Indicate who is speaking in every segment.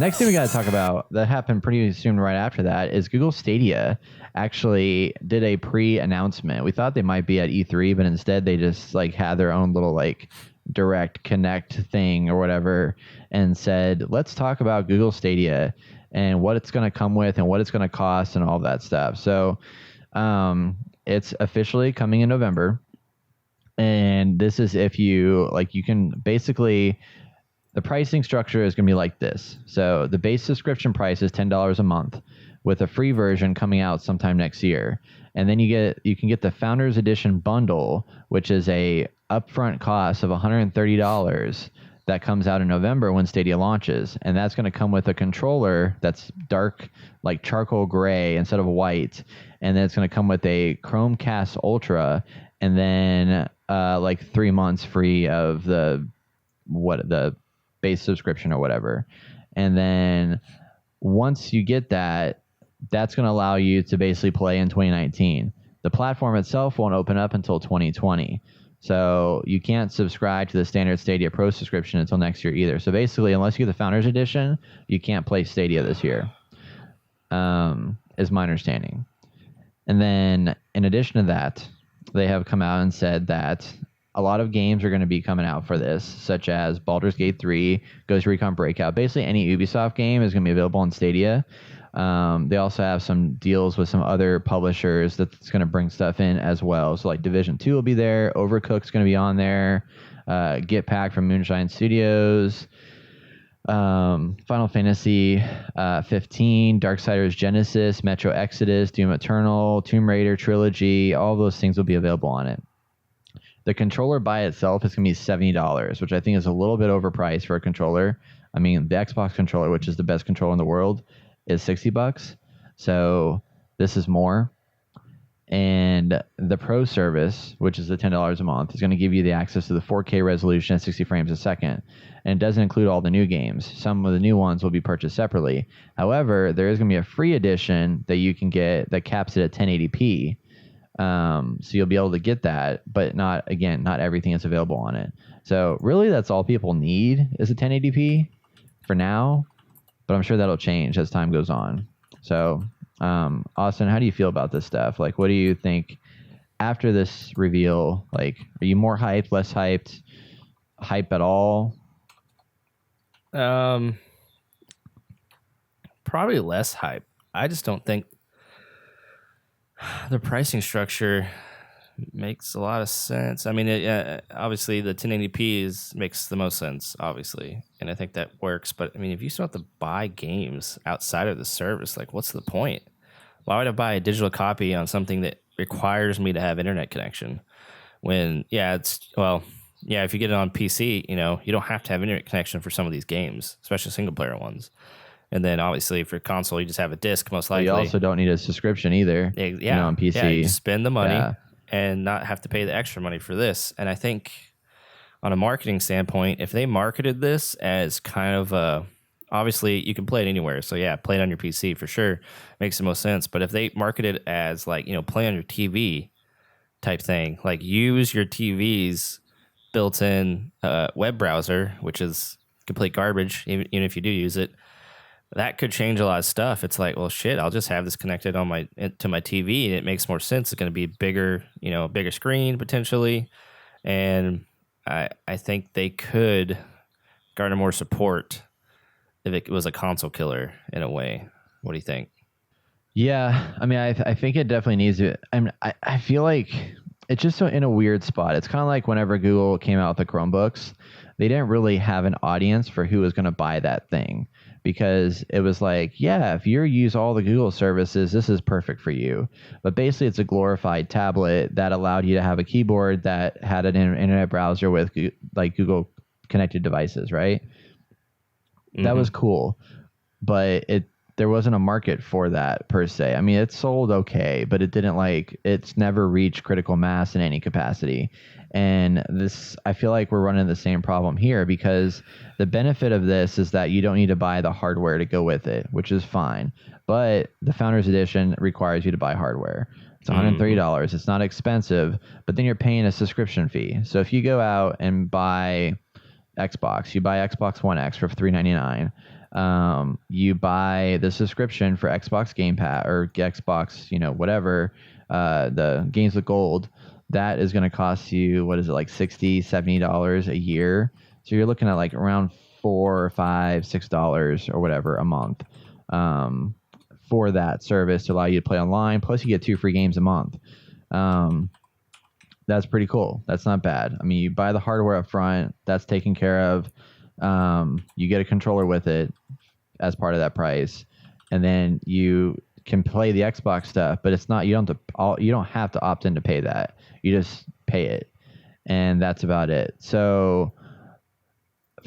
Speaker 1: next thing we got to talk about that happened pretty soon right after that is Google Stadia actually did a pre-announcement. We thought they might be at E3, but instead they just like had their own little like direct connect thing or whatever and said, let's talk about Google Stadia and what it's going to come with and what it's going to cost and all that stuff. So it's officially coming in November. And this is if you like, you can basically, the pricing structure is going to be like this. So the base subscription price is $10 a month with a free version coming out sometime next year. And then you can get the Founders Edition bundle, which is a upfront cost of $130 that comes out in November when Stadia launches. And that's going to come with a controller that's dark, like charcoal gray instead of white. And then it's going to come with a Chromecast Ultra and then like 3 months free of the base subscription or whatever. And then once you get that, that's going to allow you to basically play in 2019. The platform itself won't open up until 2020. So you can't subscribe to the standard Stadia Pro subscription until next year either. So basically, unless you get the Founders Edition, you can't play Stadia this year, is my understanding. And then in addition to that, they have come out and said that a lot of games are going to be coming out for this, such as Baldur's Gate 3, Ghost Recon Breakout. Basically, any Ubisoft game is going to be available on Stadia. They also have some deals with some other publishers that's going to bring stuff in as well. So like Division 2 will be there. Overcooked's going to be on there. Get Pack from Moonshine Studios. Final Fantasy 15, Darksiders Genesis, Metro Exodus, Doom Eternal, Tomb Raider Trilogy. All those things will be available on it. The controller by itself is going to be $70, which I think is a little bit overpriced for a controller. I mean, the Xbox controller, which is the best controller in the world, is $60. So this is more. And the Pro service, which is the $10 a month, is going to give you the access to the 4K resolution at 60 frames a second. And it doesn't include all the new games. Some of the new ones will be purchased separately. However, there is going to be a free edition that you can get that caps it at 1080p. So you'll be able to get that, but not everything is available on it. So really that's all people need is a 1080p for now, but I'm sure that'll change as time goes on. So, Austin, how do you feel about this stuff? Like, what do you think after this reveal? Like, are you more hyped, less hyped, hype at all?
Speaker 2: Probably less hype. I just don't think the pricing structure makes a lot of sense. I mean, obviously the 1080p makes the most sense, obviously, and I think that works. But I mean, if you still have to buy games outside of the service, like, what's the point? Why would I buy a digital copy on something that requires me to have internet connection? When, if you get it on PC, you don't have to have internet connection for some of these games, especially single player ones. And then obviously for console, you just have a disc most likely.
Speaker 1: You also don't need a subscription either. On PC.
Speaker 2: Yeah, you spend the money and not have to pay the extra money for this. And I think on a marketing standpoint, if they marketed this as kind of obviously you can play it anywhere. So yeah, play it on your PC for sure. Makes the most sense. But if they market it as like, play on your TV type thing, like use your TV's built-in web browser, which is complete garbage, even if you do use it. That could change a lot of stuff. It's like, well, shit, I'll just have this connected to my TV, and it makes more sense. It's going to be bigger, bigger screen potentially, and I think they could garner more support if it was a console killer in a way. What do you think?
Speaker 1: Yeah, I mean, I think it definitely needs to. I feel like it's just so in a weird spot. It's kind of like whenever Google came out with the Chromebooks, they didn't really have an audience for who was going to buy that thing. Because it was like, yeah, if you use all the Google services, this is perfect for you. But basically, it's a glorified tablet that allowed you to have a keyboard that had an internet browser with like Google connected devices, right? Mm-hmm. That was cool, but there wasn't a market for that per se. I mean, it sold okay, but it's never reached critical mass in any capacity. And this, I feel like we're running the same problem here because the benefit of this is that you don't need to buy the hardware to go with it, which is fine. But the Founders Edition requires you to buy hardware. It's $130. It's not expensive, but then you're paying a subscription fee. So if you go out and buy Xbox, you buy Xbox One X for $399. You buy the subscription for Xbox Game Pass or Xbox, whatever, the games with gold. That is going to cost you, what is it, like $60-$70 a year. So you're looking at like around $4 or $5-$6 or whatever a month for that service to allow you to play online. Plus, you get 2 free games a month. That's pretty cool. That's not bad. I mean, you buy the hardware up front. That's taken care of. You get a controller with it as part of that price, and then you can play the Xbox stuff. But it's not. You don't have to opt in to pay that. You just pay it, and that's about it. So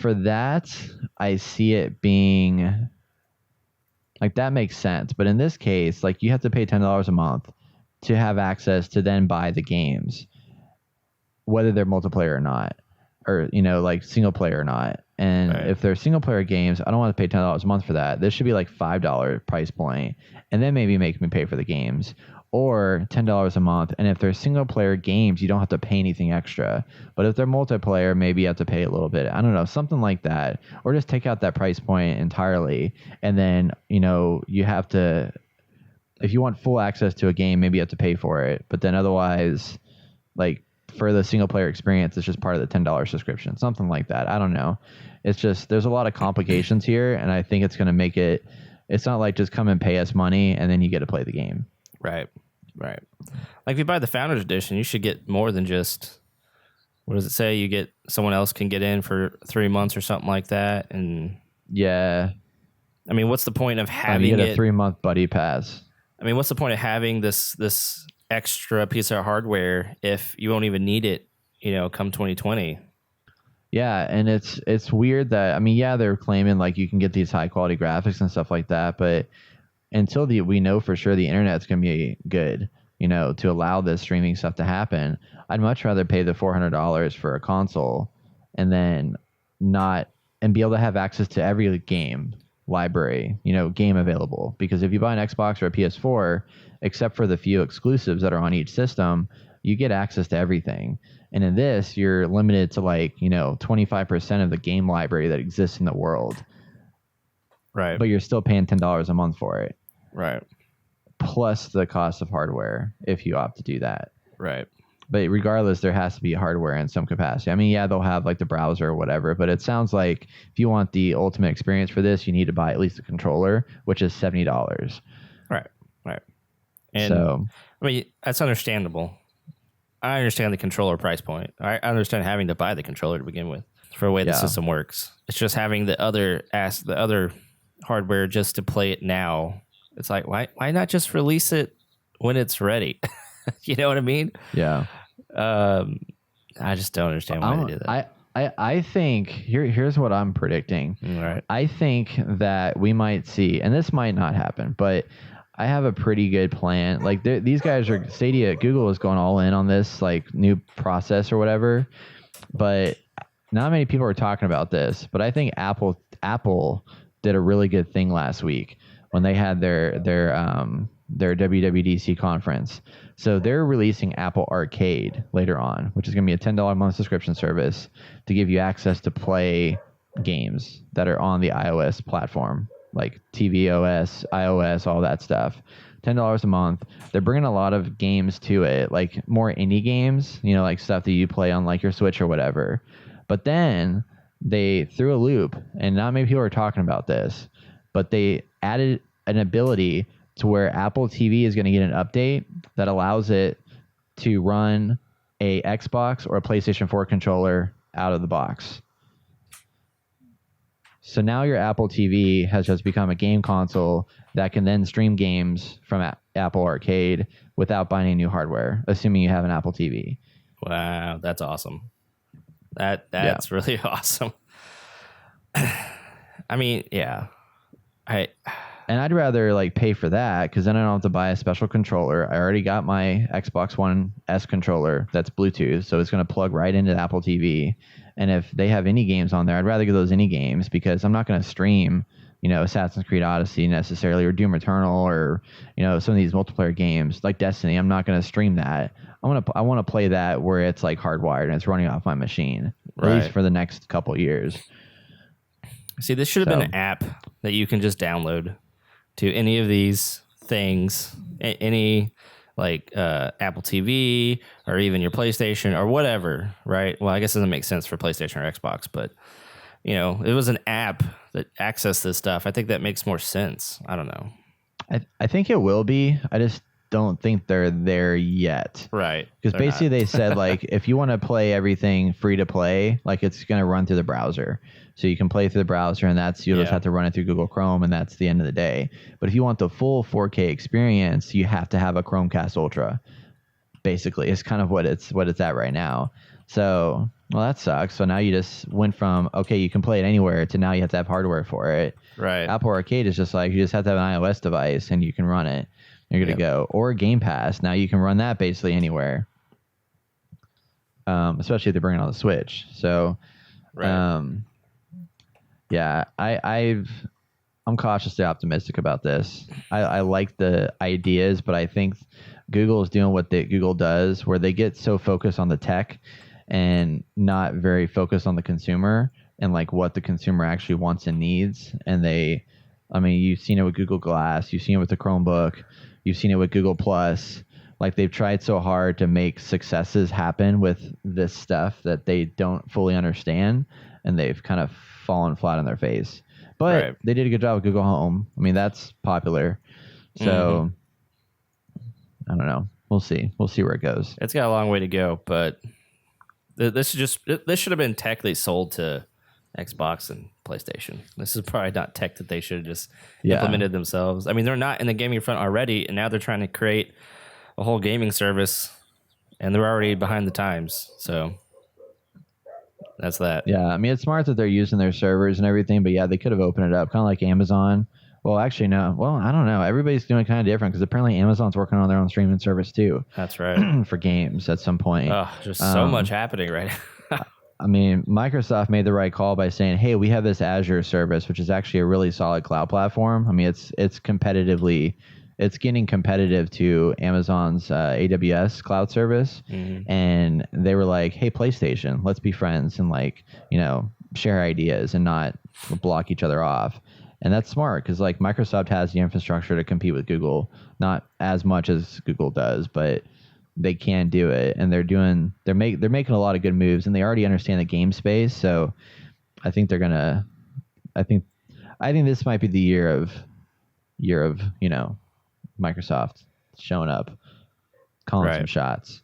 Speaker 1: for that, I see it being like that makes sense. But in this case, like you have to pay $10 a month to have access to then buy the games, whether they're multiplayer or not, or like single player or not. And if they're single player games, I don't want to pay $10 a month for that. This should be like $5 price point, and then maybe make me pay for the games, or $10 a month. And if they're single player games, you don't have to pay anything extra. But if they're multiplayer, maybe you have to pay a little bit. I don't know, something like that, or just take out that price point entirely, and then you have to. If you want full access to a game, maybe you have to pay for it. But then otherwise, like for the single player experience, it's just part of the $10 subscription, something like that. I don't know. It's just there's a lot of complications here, and I think it's going to make it. It's not like just come and pay us money and then you get to play the game.
Speaker 2: Right. Like if you buy the Founders Edition, you should get more than just. What does it say? You get someone else can get in for 3 months or something like that, and
Speaker 1: yeah.
Speaker 2: I mean, what's the point of having
Speaker 1: you get a 3-month buddy pass?
Speaker 2: I mean, what's the point of having this extra piece of hardware if you won't even need it, come 2020?
Speaker 1: Yeah, and it's weird that, I mean, yeah, they're claiming like you can get these high quality graphics and stuff like that, but until we know for sure the internet's going to be good, to allow this streaming stuff to happen, I'd much rather pay the $400 for a console and then and be able to have access to every game library, game available. Because if you buy an Xbox or a PS4, except for the few exclusives that are on each system, you get access to everything. And in this, you're limited to 25% of the game library that exists in the world.
Speaker 2: Right.
Speaker 1: But you're still paying $10 a month for it.
Speaker 2: Right.
Speaker 1: Plus the cost of hardware if you opt to do that.
Speaker 2: Right.
Speaker 1: But regardless, there has to be hardware in some capacity. I mean, yeah, they'll have like the browser or whatever, but it sounds like if you want the ultimate experience for this, you need to buy at least a controller, which is $70.
Speaker 2: Right. And so, I mean, that's understandable. I understand the controller price point. I understand having to buy the controller to begin with for the way the system works. It's just having the other hardware just to play it now. It's like, why not just release it when it's ready? You know what I mean?
Speaker 1: Yeah.
Speaker 2: I just don't understand why they do that.
Speaker 1: I think here's what I'm predicting.
Speaker 2: All right.
Speaker 1: I think that we might see, and this might not happen, but I have a pretty good plan. Like these guys are Stadia. Google is going all in on this like new process or whatever, but not many people are talking about this. But I think Apple did a really good thing last week when they had their WWDC conference. So they're releasing Apple Arcade later on, which is going to be a $10 a month subscription service to give you access to play games that are on the iOS platform, like tvOS, iOS, all that stuff. $10 a month. They're bringing a lot of games to it, like more indie games, like stuff that you play on like your Switch or whatever. But then they threw a loop, and not many people are talking about this, but they added an ability to where Apple TV is going to get an update that allows it to run a Xbox or a PlayStation 4 controller out of the box. So now your Apple TV has just become a game console that can then stream games from Apple Arcade without buying any new hardware, assuming you have an Apple TV.
Speaker 2: Wow, that's awesome. That's really awesome. I mean, yeah.
Speaker 1: And I'd rather like pay for that because then I don't have to buy a special controller. I already got my Xbox One S controller that's Bluetooth, so it's going to plug right into the Apple TV. And if they have any games on there, I'd rather get those any games because I'm not going to stream, Assassin's Creed Odyssey necessarily, or Doom Eternal, or some of these multiplayer games like Destiny. I'm not going to stream that. I want to play that where it's like hardwired and it's running off my machine, at least for the next couple years.
Speaker 2: See, this should have been an app that you can just download to any of these things, any like Apple TV or even your PlayStation or whatever, right? Well, I guess it doesn't make sense for PlayStation or Xbox, but you know, it was an app that accessed this stuff. I think that makes more sense. I don't know.
Speaker 1: I think it will be. I just don't think they're there yet.
Speaker 2: Right.
Speaker 1: Because basically they said, like, if you want to play everything free to play, like, it's going to run through the browser. So you can play through the browser, and you'll just have to run it through Google Chrome, and that's the end of the day. But if you want the full 4K experience, you have to have a Chromecast Ultra. Basically, it's kind of what it's at right now. So, well, that sucks. So now you just went from, okay, you can play it anywhere, to now you have to have hardware for it.
Speaker 2: Right.
Speaker 1: Apple Arcade is just like, you just have to have an iOS device, and you can run it. You're good to go. Or Game Pass. Now you can run that basically anywhere. Especially if they bring it on the Switch. So, yeah, I'm cautiously optimistic about this. I like the ideas, but I think Google is doing what Google does, where they get so focused on the tech and not very focused on the consumer and like what the consumer actually wants and needs. And you've seen it with Google Glass, you've seen it with the Chromebook, you've seen it with Google Plus. Like, they've tried so hard to make successes happen with this stuff that they don't fully understand, and they've kind of fallen flat on their face. But they did a good job with Google Home. I mean, that's popular. So, I don't know. We'll see. We'll see where it goes.
Speaker 2: It's got a long way to go, but this should have been tech they sold to Xbox and PlayStation. This is probably not tech that they should have just implemented themselves. I mean, they're not in the gaming front already, and now they're trying to create a whole gaming service, and they're already behind the times. So that's that.
Speaker 1: Yeah, I mean, it's smart that they're using their servers and everything, but yeah, they could have opened it up, kind of like Amazon. Well, actually, no. Well, I don't know. Everybody's doing it kind of different, because apparently Amazon's working on their own streaming service too.
Speaker 2: That's right.
Speaker 1: For games at some point.
Speaker 2: Oh, just so much happening right now.
Speaker 1: I mean, Microsoft made the right call by saying, hey, we have this Azure service, which is actually a really solid cloud platform. I mean, it's getting competitive to Amazon's AWS cloud service. And they were like, hey, PlayStation, let's be friends and, like, you know, share ideas and not block each other off. And that's smart, because like Microsoft has the infrastructure to compete with Google, not as much as Google does, but they can do it, and they're making a lot of good moves, and they already understand the game space. So I think I think this might be the year of you know, Microsoft showing up, calling some shots.